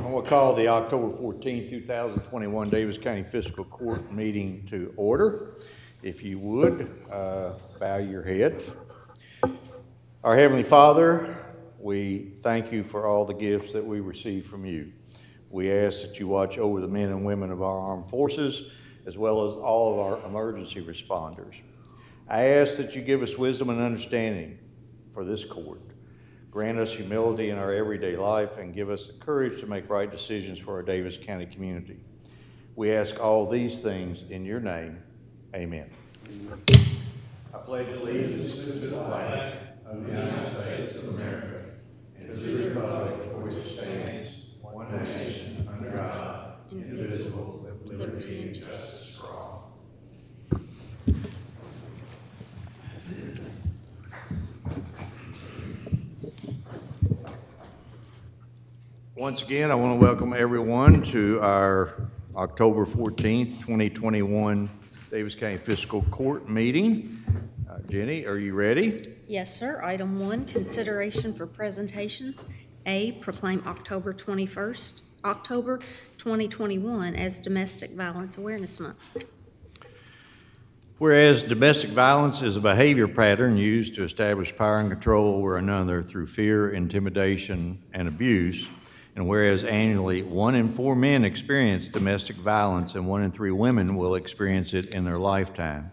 We'll call the October 14, 2021 Daviess County Fiscal Court meeting to order. If you would, bow your head. Our Heavenly Father, we thank you for all the gifts that we receive from you. We ask that you watch over the men and women of our armed forces, as well as all of our emergency responders. I ask that you give us wisdom and understanding for this court. Grant us humility in our everyday life and give us the courage to make right decisions for our Daviess County community. We ask all these things in your name. Amen. I pledge allegiance to the flag of the United States of America and to the republic for which it stands, one nation, under God, indivisible, with liberty and justice for all. Once again, I want to welcome everyone to our October 14th, 2021 Daviess County Fiscal Court meeting. Jenny, are you ready? Yes, sir. Item 1, consideration for presentation. A, proclaim October 2021 as Domestic Violence Awareness Month. Whereas domestic violence is a behavior pattern used to establish power and control over another through fear, intimidation, and abuse, and whereas annually 1 in 4 men experience domestic violence and 1 in 3 women will experience it in their lifetime,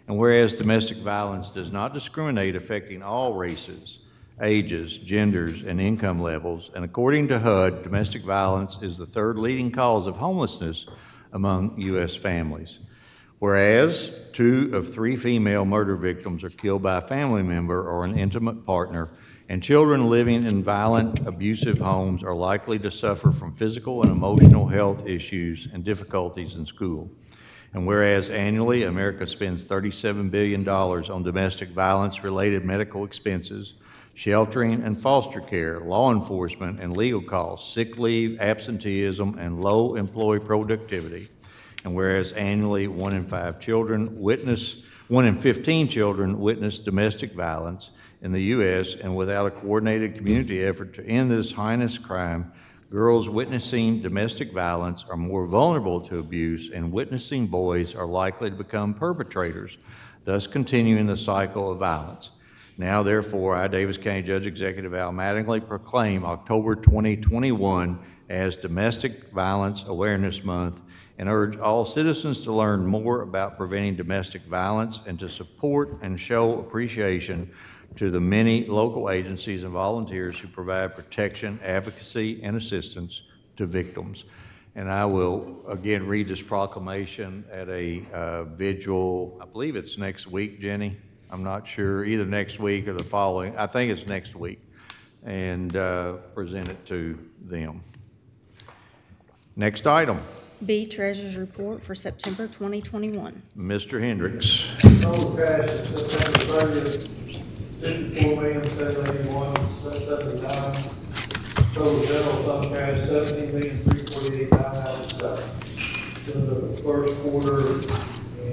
and whereas domestic violence does not discriminate, affecting all races, ages, genders, and income levels, and according to HUD, domestic violence is the 3rd leading cause of homelessness among U.S. families. Whereas 2 of 3 female murder victims are killed by a family member or an intimate partner, and children living in violent, abusive homes are likely to suffer from physical and emotional health issues and difficulties in school. And whereas annually America spends $37 billion on domestic violence-related medical expenses, sheltering and foster care, law enforcement and legal costs, sick leave, absenteeism, and low employee productivity. And whereas annually 1 in 15 children witness domestic violence in the U.S., and without a coordinated community effort to end this heinous crime, girls witnessing domestic violence are more vulnerable to abuse, and witnessing boys are likely to become perpetrators, thus continuing the cycle of violence. Now, therefore, I, Daviess County Judge Executive Al Mattingly, proclaim October 2021 as Domestic Violence Awareness Month and urge all citizens to learn more about preventing domestic violence and to support and show appreciation to the many local agencies and volunteers who provide protection, advocacy, and assistance to victims. And I will again read this proclamation at a vigil. I believe it's next week, Jenny. I'm not sure, either next week or the following. I think it's next week, and present it to them. Next item. B, Treasurer's Report for September 2021. Mr. Hendricks. Total cash at September 30th, $54,781,779. Total general fund cash, $17,348,997. So the first quarter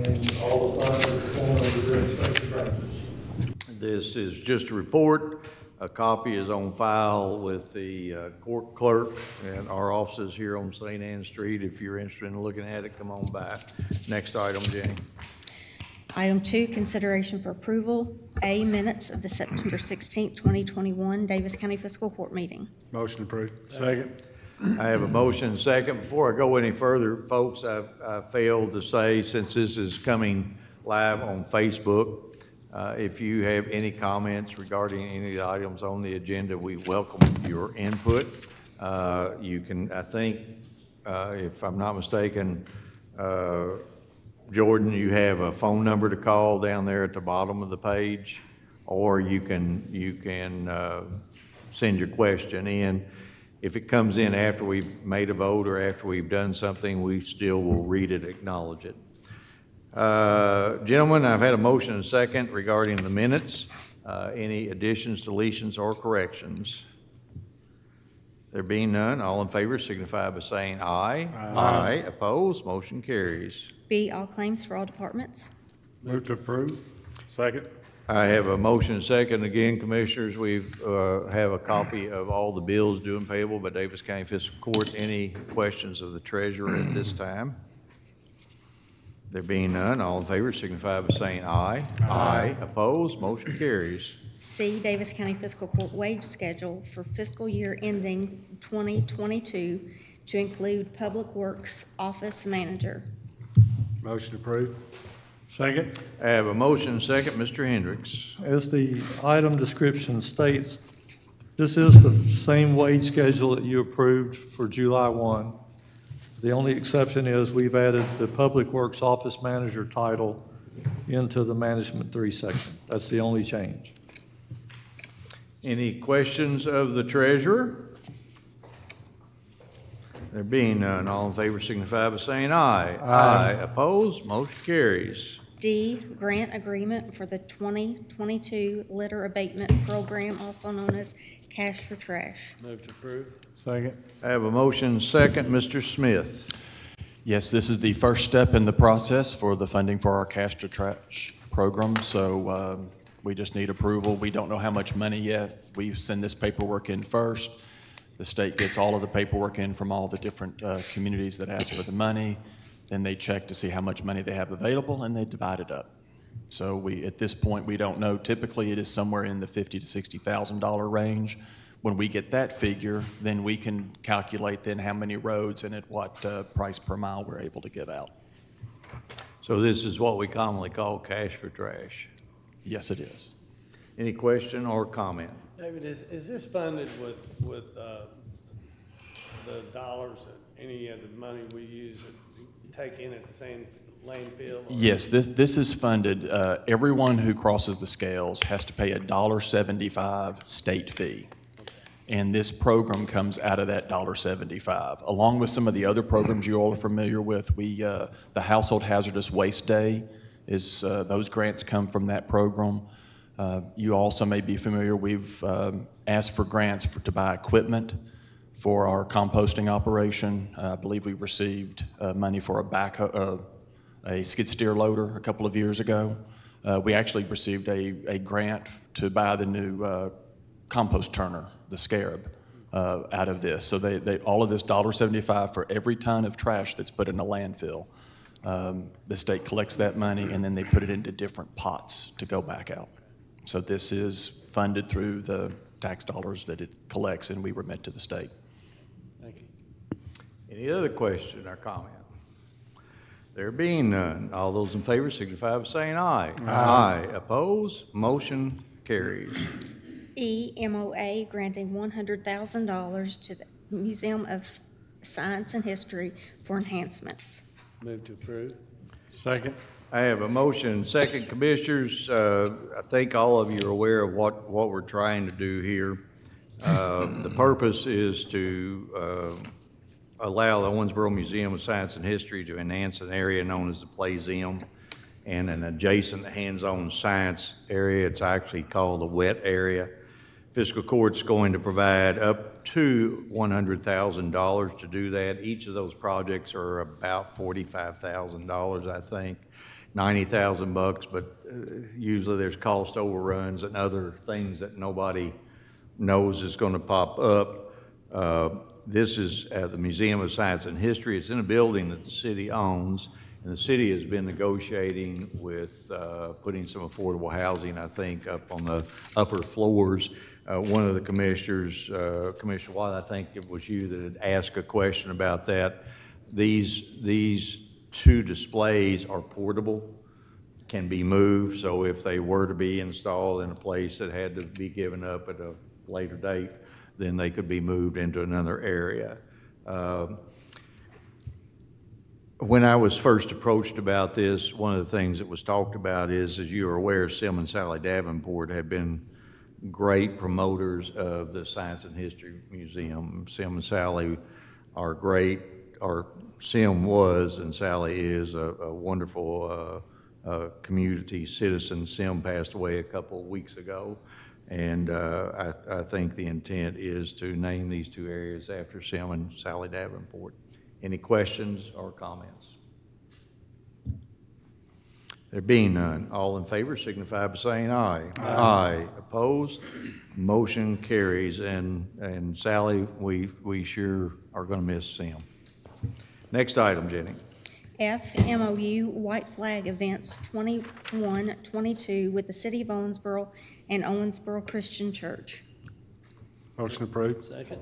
and all the funds are performed under their expected ranges. This is just a report. A copy is on file with the court clerk and our offices here on St. Anne Street. If you're interested in looking at it, come on by. Next item, Jenny. Item 2, consideration for approval. A, minutes of the September 16th, 2021 Daviess County Fiscal Court meeting. Motion approved. Second. I have a motion and second. Before I go any further, folks, I failed to say, since this is coming live on Facebook, if you have any comments regarding any of the items on the agenda, we welcome your input. You can, I think, if I'm not mistaken, Jordan, you have a phone number to call down there at the bottom of the page, or you can send your question in. If it comes in after we've made a vote or after we've done something, we still will read it, acknowledge it. Gentlemen, I've had a motion and a second regarding the minutes. Any additions, deletions, or corrections? There being none, all in favor signify by saying aye. Aye. Aye. Opposed? Motion carries. B, all claims for all departments. Move to approve. Second. I have a motion and second. Again, Commissioners, we have a copy of all the bills due and payable by Daviess County Fiscal Court. Any questions of the treasurer at this time? There being none, all in favor signify by saying aye. Aye. Opposed? Motion carries. C, Daviess County Fiscal Court wage schedule for fiscal year ending 2022 to include Public Works Office Manager. Motion approved. Second. I have a motion and second. Mr. Hendricks. As the item description states, this is the same wage schedule that you approved for July 1. The only exception is we've added the Public Works Office Manager title into the Management 3 section. That's the only change. Any questions of the treasurer? There being none, all in favor signify by saying aye. Aye. Opposed? Motion carries. D, grant agreement for the 2022 litter abatement program, also known as Cash for Trash. Move to approve. Second. I have a motion second. Mr. Smith. Yes, this is the first step in the process for the funding for our Cash to Trash program. So we just need approval. We don't know how much money yet. We send this paperwork in first. The state gets all of the paperwork in from all the different communities that ask for the money. Then they check to see how much money they have available, and they divide it up. So at this point, we don't know. Typically, it is somewhere in the $50,000 to $60,000 range. When we get that figure, then we can calculate then how many roads and at what price per mile we're able to give out. So this is what we commonly call cash for trash. Yes, it is. Any question or comment? David, is this funded with the dollars, any of the money we use take in at the same landfill? Yes, this is funded. Everyone who crosses the scales has to pay a $1.75 state fee. And this program comes out of that $1.75, along with some of the other programs you all are familiar with. The Household Hazardous Waste Day is those grants come from that program. You also may be familiar. We've asked for grants to buy equipment for our composting operation. I believe we received money for a skid steer loader a couple of years ago. We actually received a grant to buy the new compost turner, the Scarab, out of this. So all of this $1.75 for every ton of trash that's put in a landfill. The state collects that money and then they put it into different pots to go back out. So this is funded through the tax dollars that it collects and we remit to the state. Thank you. Any other question or comment? There being none, all those in favor signify by saying aye. Aye. Opposed? Motion carries. E, MOA granting $100,000 to the Museum of Science and History for enhancements. Move to approve. Second. I have a motion second. Commissioners, I think all of you are aware of what we're trying to do here. The purpose is to allow the Owensboro Museum of Science and History to enhance an area known as the Playseum and an adjacent hands-on science area. It's actually called the wet area. Fiscal Court's going to provide up to $100,000 to do that. Each of those projects are about $45,000, I think. $90,000, but usually there's cost overruns and other things that nobody knows is going to pop up. This is at the Museum of Science and History. It's in a building that the city owns, and the city has been negotiating with putting some affordable housing, I think, up on the upper floors. One of the commissioners, Commissioner Watt, I think it was you that had asked a question about that. These two displays are portable, can be moved, so if they were to be installed in a place that had to be given up at a later date, then they could be moved into another area. When I was first approached about this, one of the things that was talked about is, as you are aware, Sim and Sally Davenport have been great promoters of the Science and History Museum. Sim and Sally are great, or Sim was and Sally is a wonderful community citizen. Sim passed away a couple of weeks ago, and I think the intent is to name these two areas after Sim and Sally Davenport. Any questions or comments? There being none, all in favor signify by saying aye. Aye. Opposed? Motion carries. And Sally, we sure are going to miss Sam. Next item, Jenny. F, MOU White Flag Events 21-22 with the City of Owensboro and Owensboro Christian Church. Motion approved. Second.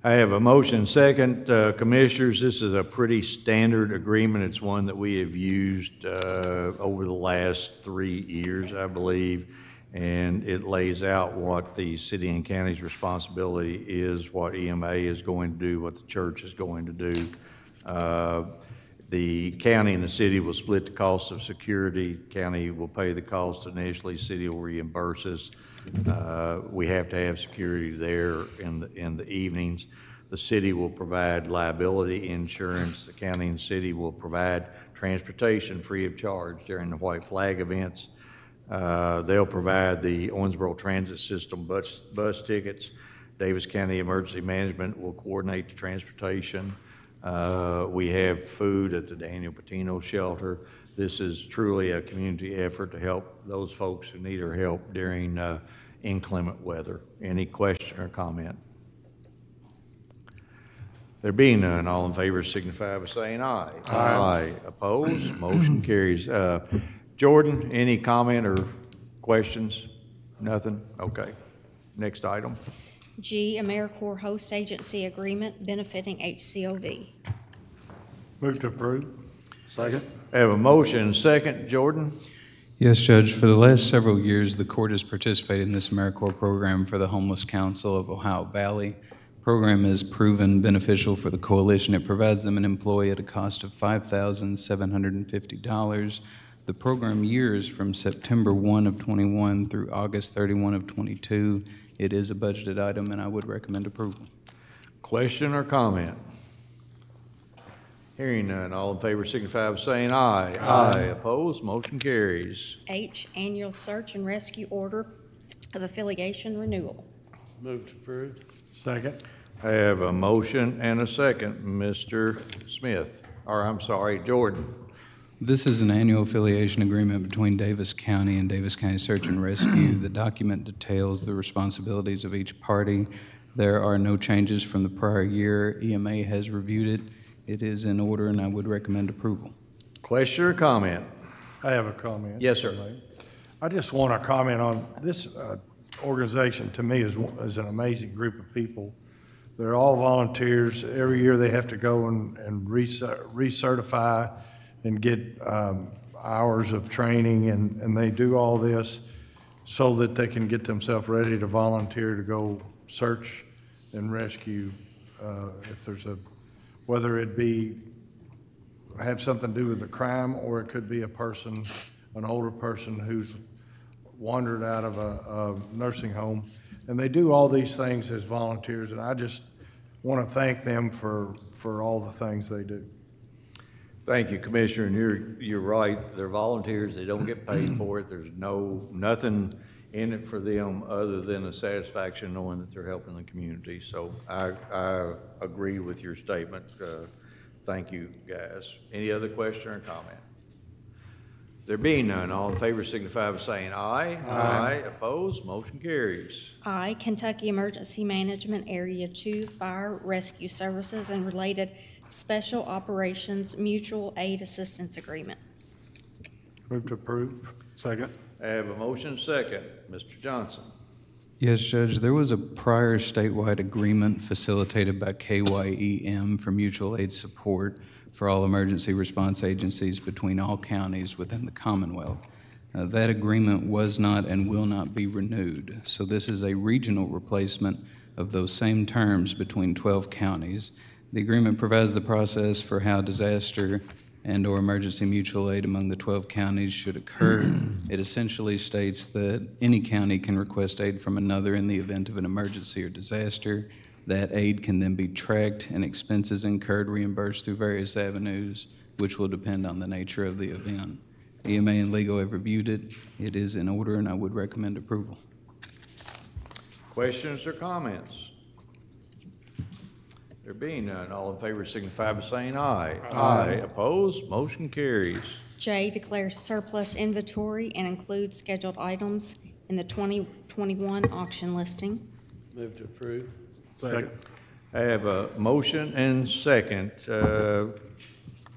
I have a motion second. Commissioners, this is a pretty standard agreement. It's one that we have used over the last 3 years, I believe, and it lays out what the city and county's responsibility is, what EMA is going to do, what the church is going to do. The county and the city will split the cost of security. County will pay the cost initially, city will reimburse us. We have to have security there in the evenings. The city will provide liability insurance. The county and city will provide transportation free of charge during the white flag events. They'll provide the Owensboro Transit System bus tickets. Daviess County Emergency Management will coordinate the transportation. We have food at the Daniel Patino Shelter. This is truly a community effort to help those folks who need our help during inclement weather. Any question or comment? There being none, all in favor signify by saying aye. Aye. Opposed? Motion carries. Jordan, any comment or questions? Nothing? Okay. Next item. G, AmeriCorps Host Agency Agreement benefiting HCOV. Move to approve. Second. I have a motion second. Jordan? Yes, Judge. For the last several years, the court has participated in this AmeriCorps program for the Homeless Council of Ohio Valley. The program has proven beneficial for the coalition. It provides them an employee at a cost of $5,750. The program years from September 1 of 21 through August 31 of 22. It is a budgeted item, and I would recommend approval. Question or comment? Hearing none, all in favor signify by saying aye. Aye. Opposed? Motion carries. H, Annual Search and Rescue Order of Affiliation Renewal. Move to approve. Second. I have a motion and a second. Mr. Smith, or I'm sorry, Jordan. This is an annual affiliation agreement between Daviess County and Daviess County Search and Rescue. The document details the responsibilities of each party. There are no changes from the prior year. EMA has reviewed it. It is in order, and I would recommend approval. Question or comment? I have a comment. Yes, sir. I just want to comment on this organization. To me, is an amazing group of people. They're all volunteers. Every year they have to go and recertify and get hours of training, and they do all this so that they can get themselves ready to volunteer to go search and rescue if there's whether it be have something to do with a crime, or it could be a person, an older person who's wandered out of a nursing home. And they do all these things as volunteers, and I just want to thank them for all the things they do. Thank you, Commissioner, and you're right. They're volunteers. They don't get paid for it. There's nothing in it for them other than the satisfaction knowing that they're helping the community. So I agree with your statement. Thank you, guys. Any other question or comment? There being none, all in favor signify by saying aye. Aye. Opposed? Motion carries. I, Kentucky Emergency Management Area 2 Fire Rescue Services and related Special Operations Mutual Aid Assistance Agreement. Move to approve. Second. I have a motion second. Mr. Johnson. Yes, Judge, there was a prior statewide agreement facilitated by KYEM for mutual aid support for all emergency response agencies between all counties within the Commonwealth. That agreement was not and will not be renewed, so this is a regional replacement of those same terms between 12 counties. The agreement provides the process for how disaster and/or emergency mutual aid among the 12 counties should occur. It essentially states that any county can request aid from another in the event of an emergency or disaster. That aid can then be tracked and expenses incurred reimbursed through various avenues, which will depend on the nature of the event. EMA and legal have reviewed it. It is in order, and I would recommend approval. Questions or comments? There being none, all in favor signify by saying aye. Aye. Opposed? Motion carries. J, declare surplus inventory and include scheduled items in the 2021 auction listing. Move to approve. Second. I have a motion and second.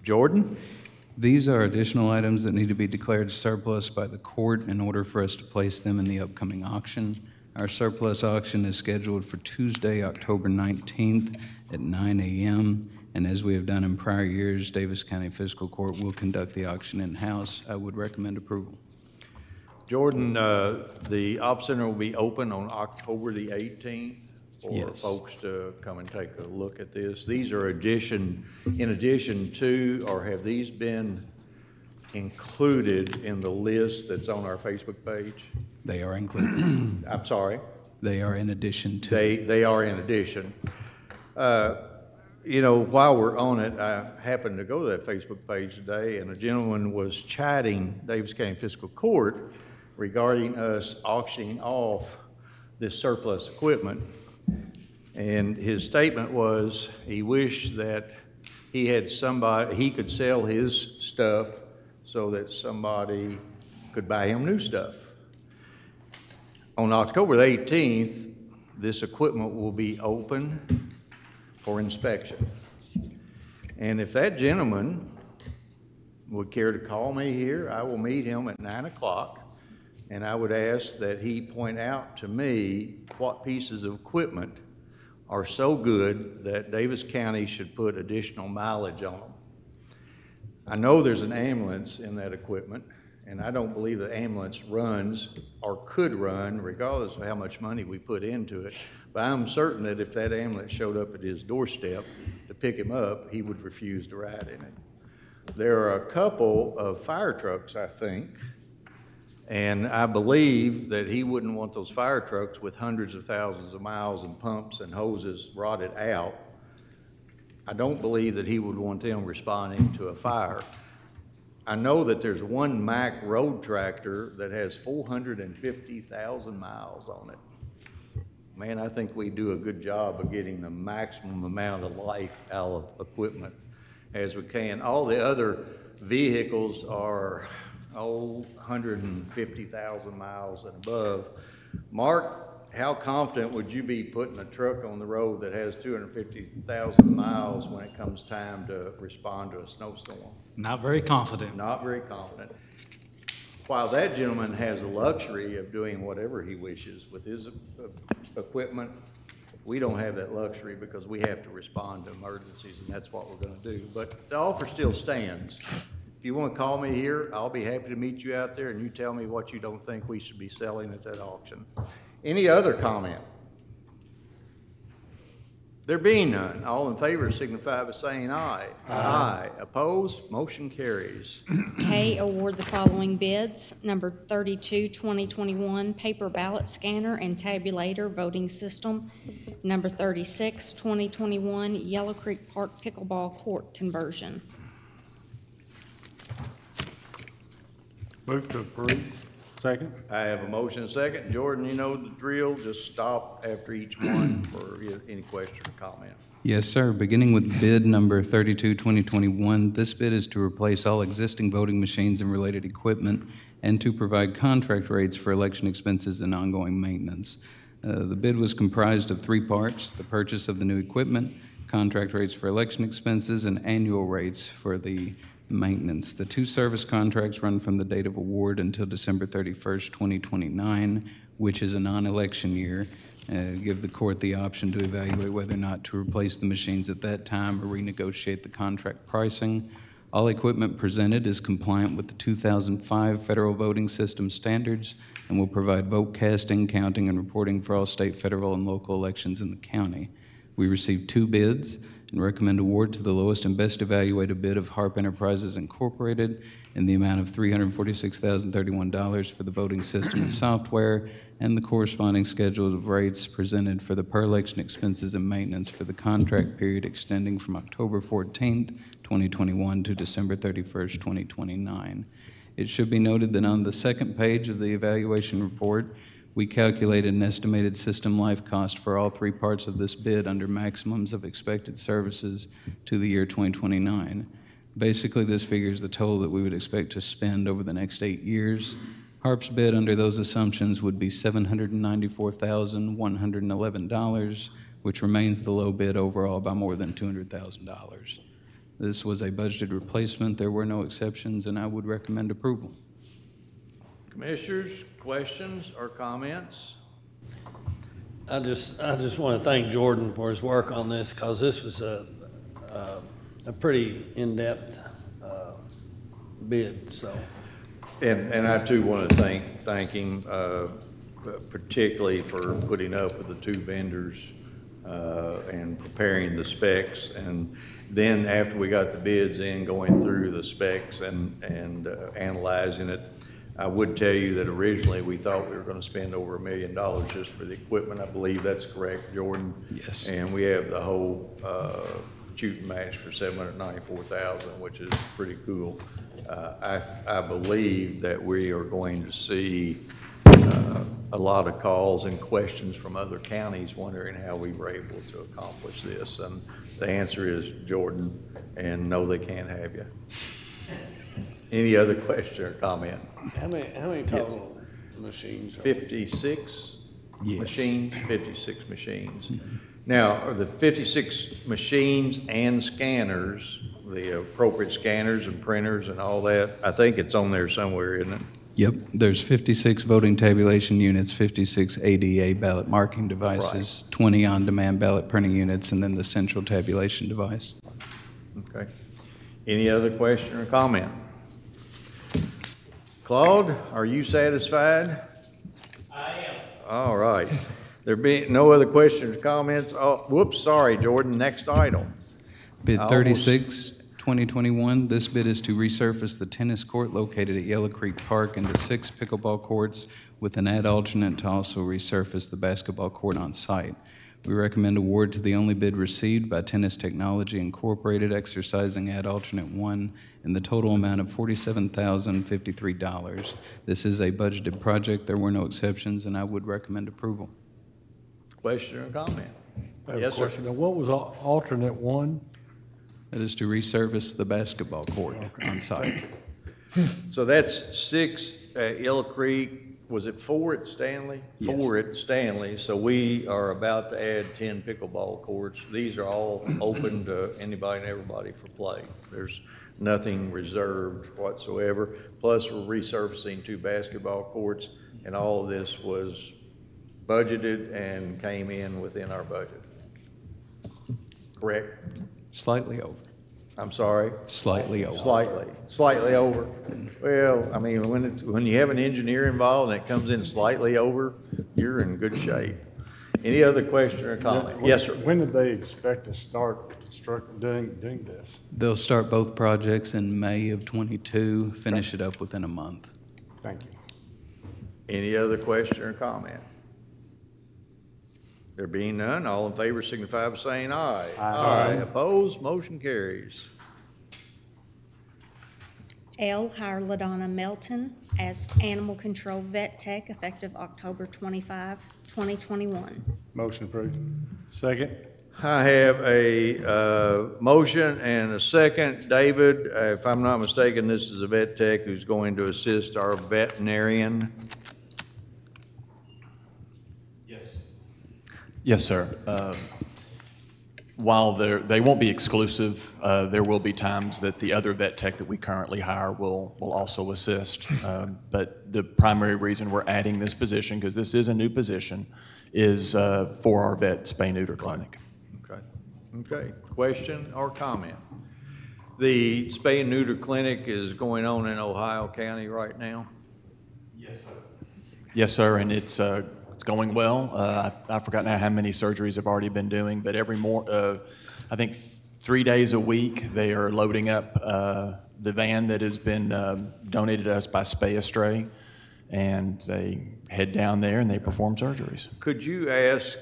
Jordan? These are additional items that need to be declared surplus by the court in order for us to place them in the upcoming auction. Our surplus auction is scheduled for Tuesday, October 19th at 9 a.m. And as we have done in prior years, Daviess County Fiscal Court will conduct the auction in-house. I would recommend approval. Jordan, the op center will be open on October the 18th for Yes. folks to come and take a look at this. These are in addition to, or have these been included in the list that's on our Facebook page? They are included. I'm sorry? They are in addition to. They are in addition. You know, while we're on it, I happened to go to that Facebook page today, and a gentleman was chiding Daviess County Fiscal Court regarding us auctioning off this surplus equipment. And his statement was he wished that he had somebody, he could sell his stuff so that somebody could buy him new stuff. On October the 18th, this equipment will be open for inspection. And if that gentleman would care to call me here, I will meet him at 9 o'clock, and I would ask that he point out to me what pieces of equipment are so good that Daviess County should put additional mileage on them. I know there's an ambulance in that equipment, and I don't believe the ambulance runs or could run regardless of how much money we put into it. But I'm certain that if that ambulance showed up at his doorstep to pick him up, he would refuse to ride in it. There are a couple of fire trucks, I think, and I believe that he wouldn't want those fire trucks with hundreds of thousands of miles and pumps and hoses rotted out. I don't believe that he would want them responding to a fire. I know that there's one Mack road tractor that has 450,000 miles on it. Man, I think we do a good job of getting the maximum amount of life out of equipment as we can. All the other vehicles are 150,000 miles and above. Mark, how confident would you be putting a truck on the road that has 250,000 miles when it comes time to respond to a snowstorm? Not very confident. Not very confident. While that gentleman has the luxury of doing whatever he wishes with his equipment, we don't have that luxury because we have to respond to emergencies, and that's what we're going to do. But the offer still stands. If you want to call me here, I'll be happy to meet you out there, and you tell me what you don't think we should be selling at that auction. Any other comment? There being none, all in favor signify by saying aye. Aye. Opposed? Motion carries. K, award the following bids. Number 32, 2021, paper ballot scanner and tabulator voting system. Number 36, 2021, Yellow Creek Park pickleball court conversion. Move to approve. Second. I have a motion and a second. Jordan, you know the drill. Just stop after each one for any question or comment. Yes, sir. Beginning with bid number 32, 2021, this bid is to replace all existing voting machines and related equipment and to provide contract rates for election expenses and ongoing maintenance. The bid was comprised of three parts: the purchase of the new equipment, contract rates for election expenses, and annual rates for the maintenance. The two service contracts run from the date of award until December 31st, 2029, which is a non-election year. Give the court the option to evaluate whether or not to replace the machines at that time or renegotiate the contract pricing. All equipment presented is compliant with the 2005 Federal Voting System standards and will provide vote casting, counting, and reporting for all state, federal, and local elections in the county. We received two bids and recommend award to the lowest and best evaluated bid of Harp Enterprises Incorporated in the amount of $346,031 for the voting system and software and the corresponding schedule of rates presented for the per election expenses and maintenance for the contract period extending from October 14th, 2021 to December 31st, 2029. It should be noted that on the second page of the evaluation report, we calculated an estimated system life cost for all three parts of this bid under maximums of expected services to the year 2029. Basically, this figures the total that we would expect to spend over the next 8 years. HARP's bid under those assumptions would be $794,111, which remains the low bid overall by more than $200,000. This was a budgeted replacement. There were no exceptions, and I would recommend approval. Commissioners, questions or comments? I just want to thank Jordan for his work on this, because this was a pretty in-depth bid, so. And I too want to thank him, particularly for putting up with the two vendors and preparing the specs. And then after we got the bids in, going through the specs and analyzing it, I would tell you that originally we thought we were going to spend over $1 million just for the equipment. I believe that's correct, Jordan. Yes. And we have the whole shooting match for $794,000, which is pretty cool. I believe that we are going to see a lot of calls and questions from other counties wondering how we were able to accomplish this. And the answer is Jordan, and no, they can't have you. Any other question or comment? How many total machines? 56 Yes. machines, 56 machines. Now, are the 56 machines and scanners, the appropriate scanners and printers and all that? I think it's on there somewhere, isn't it? Yep, there's 56 voting tabulation units, 56 ADA ballot marking devices, 20 on-demand ballot printing units, and then the central tabulation device. Okay. Any other question or comment? Claude, are you satisfied? I am. All right. There being no other questions or comments? Oh, whoops, sorry, Jordan, next item. Bid I 36, 2021, this bid is to resurface the tennis court located at Yellow Creek Park into 6 pickleball courts with an ad alternate to also resurface the basketball court on site. We recommend award to the only bid received by Tennis Technology Incorporated, exercising ad alternate 1 in the total amount of $47,053. This is a budgeted project. There were no exceptions, and I would recommend approval. Question or comment? I have a Yes, sir. question. Now, what was alternate one? That is to resurface the basketball court on site. So that's 6 at Yellow Creek. Was it 4 at Stanley? Yes. 4 at Stanley. So we are about to add 10 pickleball courts. These are all open to anybody and everybody for play. There's nothing reserved whatsoever. Plus, we're resurfacing 2 basketball courts, and all of this was budgeted and came in within our budget. Correct? Slightly over. I'm sorry? Slightly over. Slightly over. Well, I mean, when you have an engineer involved and it comes in slightly over, you're in good shape. Any other question or comment? Yes, sir. When did they expect to start doing this? They'll start both projects in May of '22, finish it up within a month. Thank you. Any other question or comment? There being none, all in favor signify by saying aye. Aye. Opposed, motion carries. L, hire Ladonna Melton as Animal Control Vet Tech effective October 25, 2021. Motion approved. Second. I have a motion and a second. David, if I'm not mistaken, this is a vet tech who's going to assist our veterinarian. Yes, sir. While they won't be exclusive, there will be times that the other vet tech that we currently hire will also assist. But the primary reason we're adding this position, because this is a new position, is for our vet spay-neuter clinic. Okay. Okay. Question or comment? The spay and neuter clinic is going on in Ohio County right now? Yes, sir. Yes, sir, and it's going well. I've forgotten how many surgeries I've already been doing, but I think 3 days a week they are loading up the van that has been donated to us by Spay a Stray, and they head down there and they perform surgeries. Could you ask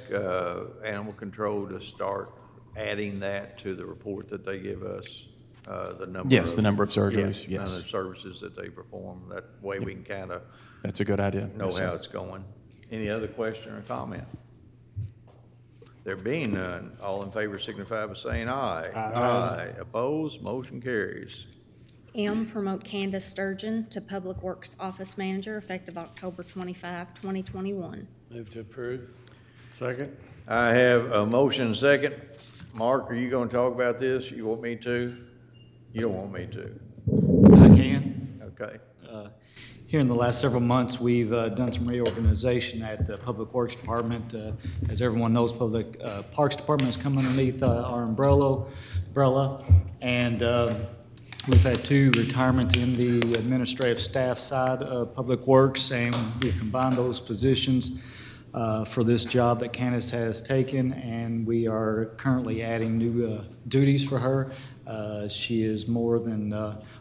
Animal Control to start adding that to the report that they give us? The number Yes, the number of surgeries, yes. And the services that they perform. That way we can kind of That's a good idea. know Yes, how sir. it's going. Any other question or comment? There being none, all in favor signify by saying aye. Aye. Opposed, motion carries. M, promote Candace Sturgeon to Public Works Office Manager effective October 25, 2021. Move to approve. Second? I have a motion second. Mark, are you going to talk about this? You want me to? You don't want me to? I can. Okay. Here in the last several months, we've done some reorganization at the Public Works Department. As everyone knows, Public Parks Department has come underneath our umbrella, and we've had 2 retirements in the administrative staff side of Public Works, and we've combined those positions for this job that Candace has taken, and we are currently adding new duties for her. She is more than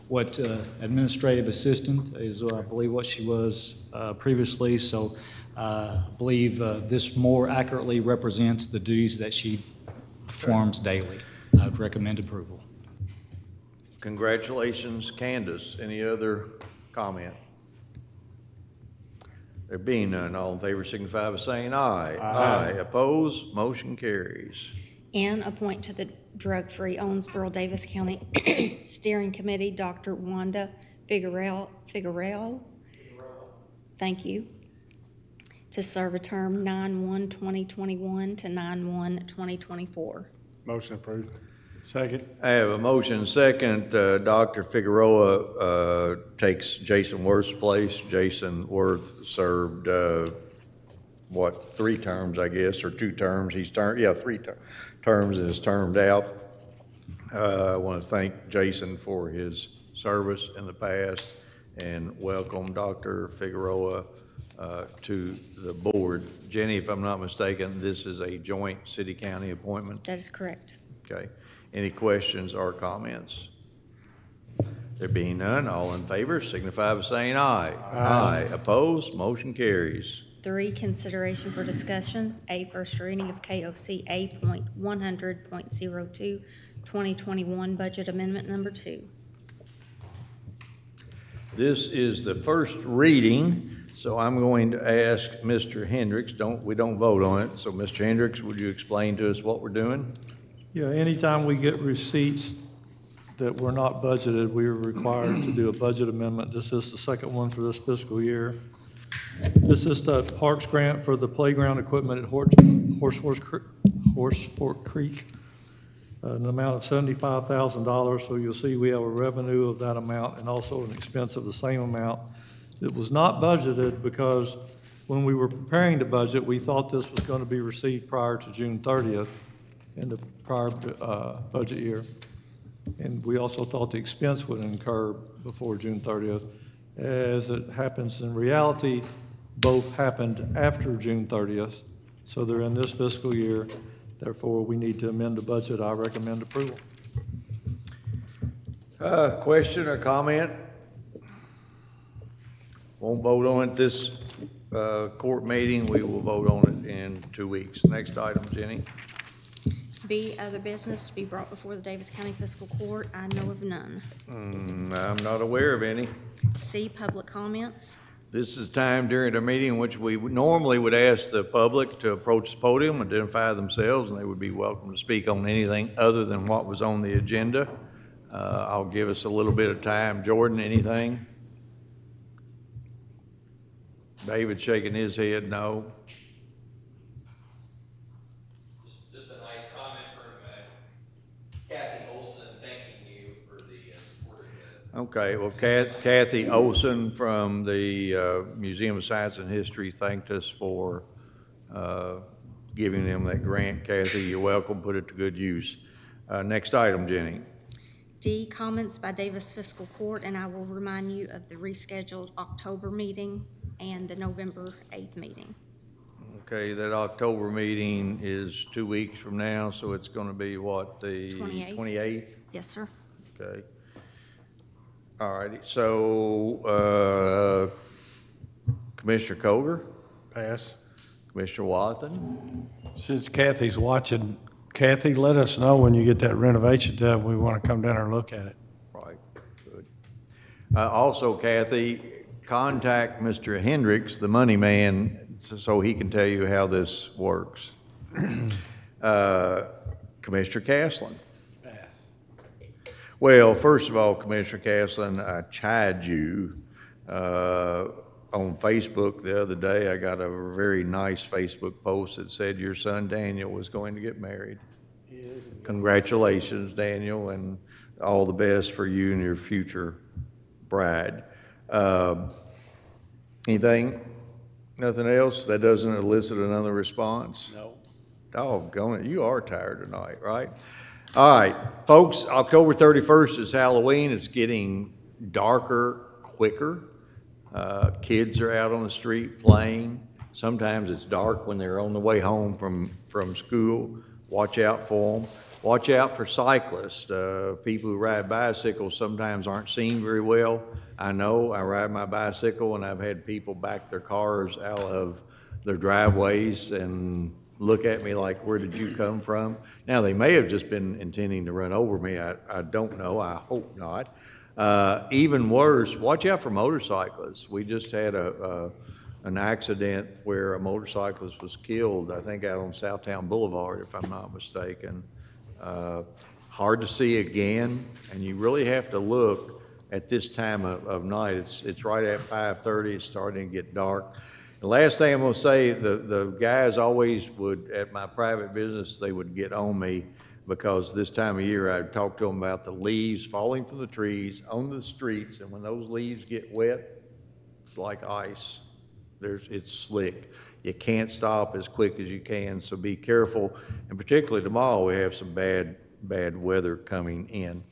what administrative assistant is, I believe, what she was previously. So I believe this more accurately represents the duties that she performs daily. I would recommend approval. Congratulations, Candace. Any other comment? There being none, all in favor signify by saying aye. Aye. Opposed, motion carries. N, appoint to the Drug-Free Owensboro Daviess County Steering Committee Dr. Wanda Figueroa. Thank you. To serve a term 9/1/2021 to 9/1/2024. Motion approved. Second? I have a motion second. Dr. Figueroa takes Jason Worth's place. Jason Worth served, 3 terms, I guess, or 2 terms. He's termed, 3 terms and is termed out. I want to thank Jason for his service in the past and welcome Dr. Figueroa to the board. Jenny, if I'm not mistaken, this is a joint city-county appointment? That is correct. Okay. Any questions or comments? There being none, all in favor signify by saying aye. Aye. Opposed, motion carries. 3, consideration for discussion, A, first reading of KOC A.100.02, 2021 Budget Amendment Number 2. This is the first reading, so I'm going to ask Mr. Hendricks, we don't vote on it, so Mr. Hendricks, would you explain to us what we're doing? Yeah, anytime we get receipts that were not budgeted, we are required to do a budget amendment. This is the second one for this fiscal year. This is the Parks Grant for the playground equipment at Horseford Creek, an amount of $75,000. So you'll see we have a revenue of that amount and also an expense of the same amount. It was not budgeted because when we were preparing the budget, we thought this was going to be received prior to June 30th in the prior budget year. And we also thought the expense would incur before June 30th. As it happens in reality, both happened after June 30th, so they're in this fiscal year. Therefore, we need to amend the budget. I recommend approval. Question or comment? Won't vote on it this court meeting. We will vote on it in 2 weeks. Next item, Jenny. B, other business to be brought before the Daviess County Fiscal Court. I know of none. I'm not aware of any. C, public comments. This is time during the meeting in which we normally would ask the public to approach the podium, identify themselves, and they would be welcome to speak on anything other than what was on the agenda. I'll give us a little bit of time. Jordan, anything? David shaking his head, no. Just a nice comment from Kathy Olson thanking you for the support. Okay, well, Kathy Olson from the Museum of Science and History thanked us for giving them that grant. Kathy, you're welcome. Put it to good use. Next item, Jenny. D, comments by Daviess Fiscal Court, and I will remind you of the rescheduled October meeting and the November 8th meeting. Okay, that October meeting is 2 weeks from now, so it's going to be what, the 28th? Yes, sir. Okay. All righty, so Commissioner Coger? Pass. Commissioner Watson? Since Kathy's watching, Kathy, let us know when you get that renovation done. We want to come down there and look at it. Right, good. Also, Kathy, contact Mr. Hendricks, the money man, so he can tell you how this works. Commissioner Caslen. Pass. Well, first of all, Commissioner Caslen, I chide you on Facebook the other day. I got a very nice Facebook post that said your son Daniel was going to get married. Congratulations, Daniel, and all the best for you and your future bride. Anything? Nothing else? That doesn't elicit another response? No. Doggone it, you are tired tonight, right? All right, folks, October 31st is Halloween. It's getting darker quicker. Kids are out on the street playing. Sometimes it's dark when they're on the way home from school. Watch out for them. Watch out for cyclists. People who ride bicycles sometimes aren't seen very well. I know, I ride my bicycle and I've had people back their cars out of their driveways and look at me like, where did you come from? Now, they may have just been intending to run over me. I don't know. I hope not. Even worse, watch out for motorcyclists. We just had an accident where a motorcyclist was killed, I think out on Southtown Boulevard, if I'm not mistaken. Hard to see again, and you really have to look at this time of night. It's right at 5:30, it's starting to get dark. The last thing I'm gonna say, the guys always would, at my private business, they would get on me because this time of year I'd talk to them about the leaves falling from the trees onto the streets, and when those leaves get wet, it's like ice. It's slick. You can't stop as quick as you can, so be careful. And particularly tomorrow, we have some bad weather coming in.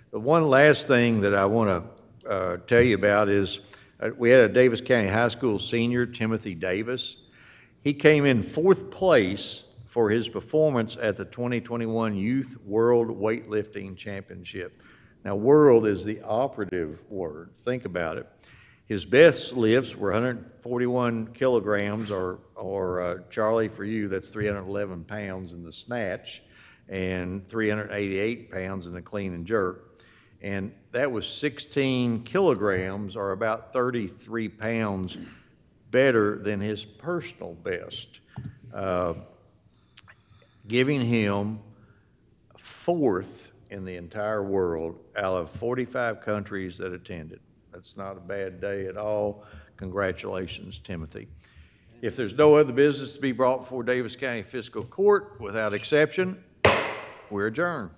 The one last thing that I want to tell you about is we had a Davis County High School senior, Timothy Daviess. He came in 4th place for his performance at the 2021 Youth World Weightlifting Championship. Now, world is the operative word. Think about it. His best lifts were 141 kilograms, or Charlie, for you, that's 311 pounds in the snatch, and 388 pounds in the clean and jerk. And that was 16 kilograms, or about 33 pounds better than his personal best, giving him 4th in the entire world out of 45 countries that attended. That's not a bad day at all. Congratulations, Timothy. If there's no other business to be brought before Davis County Fiscal Court, without exception, we're adjourned.